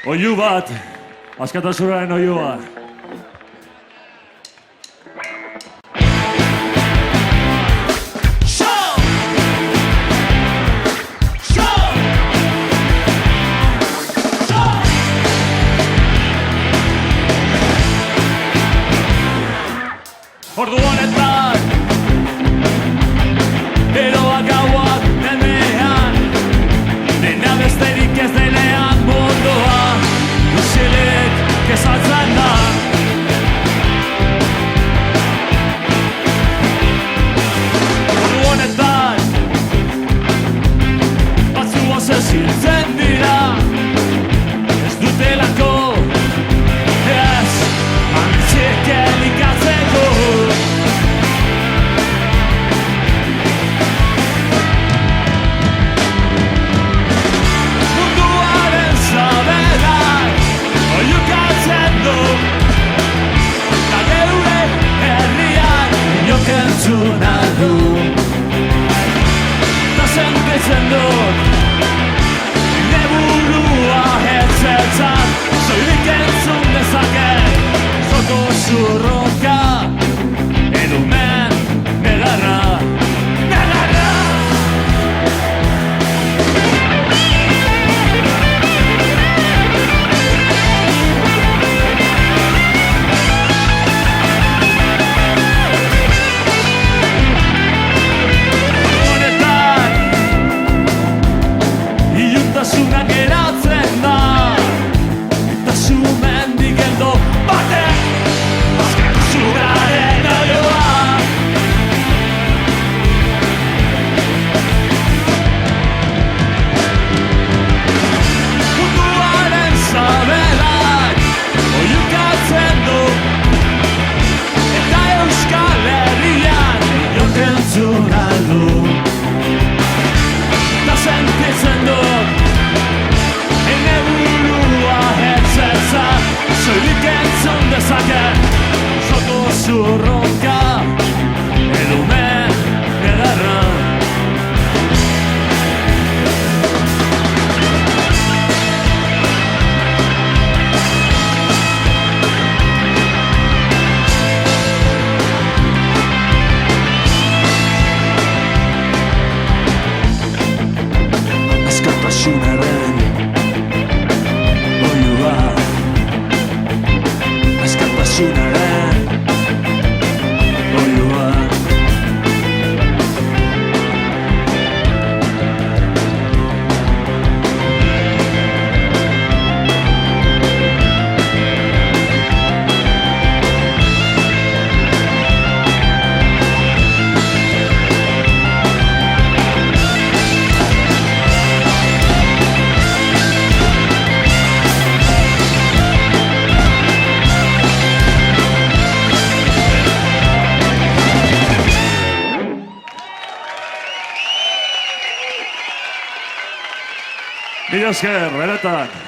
Oihu bat, askatasunaren oihua. Ordu honetan, eroak gauak denean, dena besterik ez denean mundua, usilik kezaltzen da. Ordu honetan, batzu osesiltzen dira, ez dutelako, ez ametxek elikatzeko. Entzuna du Ta sentitzen dut Neburua hertzetzat Soilik entzun dezaket Zoko zurroka Edumen negarra Negarra Tasunak eratzen da Tasu mendik eldo batek Azken zuraren oioa Munduaren zabelak oiukatzen du Eta Euskal Herrian inok entzun aldu Ta sentitzen du Soilik entzun dezaket Zoko zurroka Edumen negarra Askatasunaren oihua Askatasunaren oihua Mila esker, benetan.